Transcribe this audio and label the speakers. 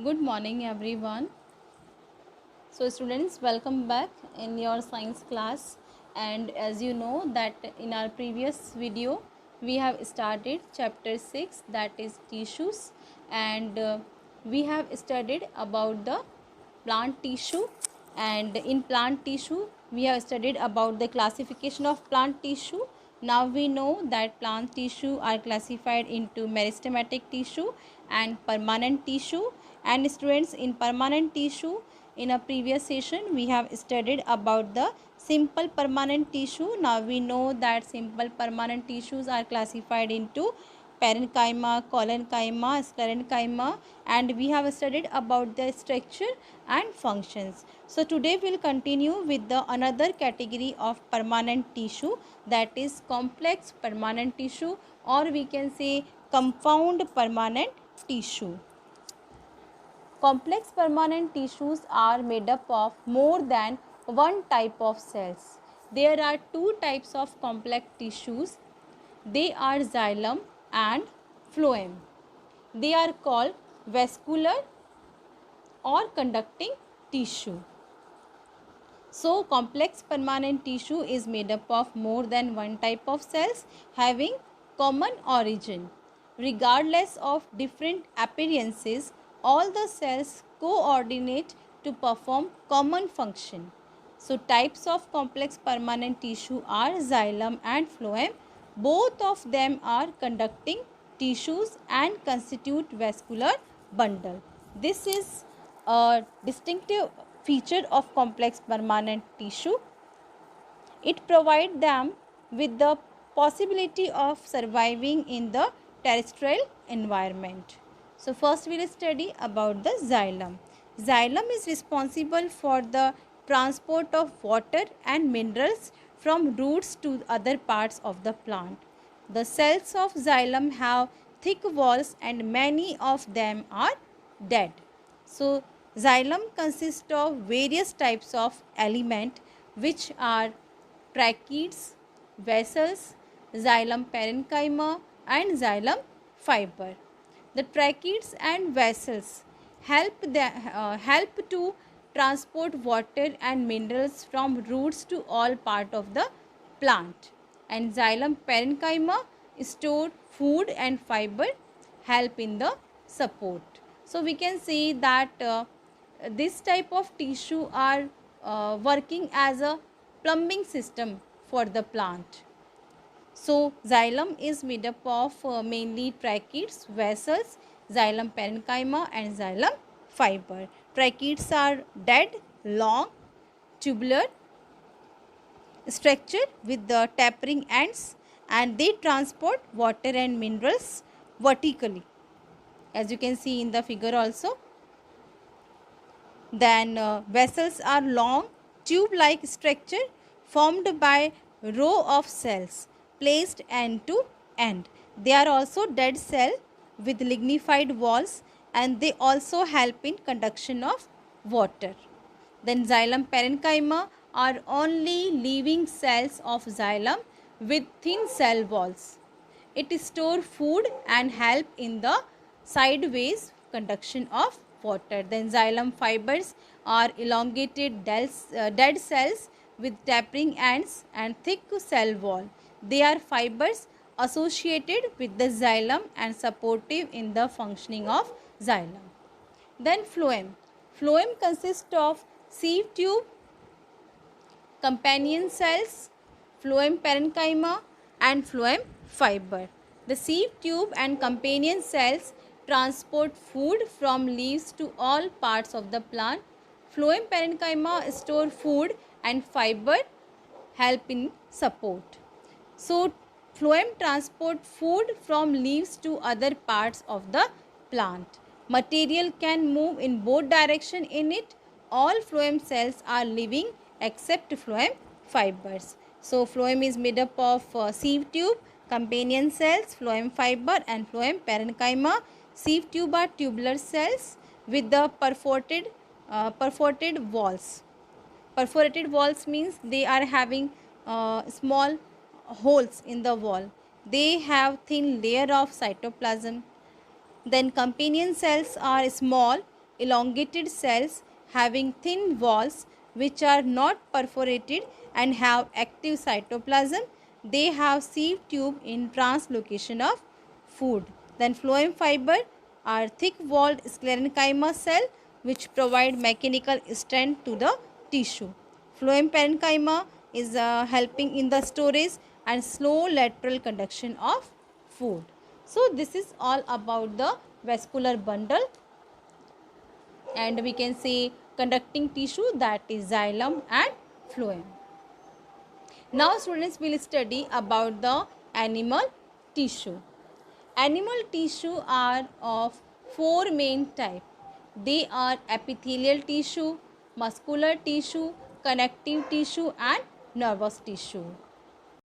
Speaker 1: Good morning everyone. So students, welcome back in your science class, and as you know that in our previous video we have started chapter 6, that is tissues, and we have studied about the plant tissue. And in plant tissue we have studied about the classification of plant tissue. Now we know that plant tissue are classified into meristematic tissue and permanent tissue. And students, in permanent tissue, in a previous session we have studied about the simple permanent tissue. Now we know that simple permanent tissues are classified into parenchyma, collenchyma, sclerenchyma, and we have studied about their structure and functions. So today we will continue with the another category of permanent tissue, that is complex permanent tissue, or we can say compound permanent tissue. Complex permanent tissues are made up of more than one type of cells. There are two types of complex tissues. They are xylem and phloem. They are called vascular or conducting tissue. So, complex permanent tissue is made up of more than one type of cells having common origin. Regardless of different appearances, all the cells coordinate to perform common function. So, types of complex permanent tissue are xylem and phloem. Both of them are conducting tissues and constitute vascular bundle. This is a distinctive feature of complex permanent tissue. It provides them with the possibility of surviving in the terrestrial environment. So first we will study about the xylem. Xylem is responsible for the transport of water and minerals from roots to other parts of the plant. The cells of xylem have thick walls and many of them are dead. So xylem consists of various types of element which are tracheids, vessels, xylem parenchyma and xylem fiber. The tracheids and vessels help to transport water and minerals from roots to all part of the plant. And xylem parenchyma store food and fiber, help in the support. So we can see that this type of tissue are working as a plumbing system for the plant. So xylem is made up of mainly tracheids, vessels, xylem parenchyma and xylem fiber. Tracheids are dead, long, tubular structure with the tapering ends, and they transport water and minerals vertically, as you can see in the figure also. Then vessels are long tube-like structure formed by row of cells placed end to end. They are also dead cell with lignified walls, and they also help in conduction of water. Then xylem parenchyma are only living cells of xylem with thin cell walls. It stores food and help in the sideways conduction of water. Then xylem fibers are elongated dead cells with tapering ends and thick cell wall. They are fibers associated with the xylem and supportive in the functioning of xylem. Then phloem. Phloem consists of sieve tube, companion cells, phloem parenchyma and phloem fiber. The sieve tube and companion cells transport food from leaves to all parts of the plant. Phloem parenchyma store food and fiber, help in support. So phloem transport food from leaves to other parts of the plant. Material can move in both direction in it. All phloem cells are living except phloem fibers. So phloem is made up of sieve tube, companion cells, phloem fiber and phloem parenchyma. Sieve tube are tubular cells with the perforated walls. Perforated walls means they are having small holes in the wall. They have thin layer of cytoplasm. Then companion cells are small elongated cells having thin walls which are not perforated and have active cytoplasm. They have sieve tube in translocation of food. Then phloem fiber are thick-walled sclerenchyma cell which provide mechanical strength to the tissue. Phloem parenchyma is helping in the storage and slow lateral conduction of food. So this is all about the vascular bundle, and we can say conducting tissue, that is xylem and phloem. Now students will study about the animal tissue. Animal tissue are of four main types. They are epithelial tissue, muscular tissue, connective tissue and nervous tissue.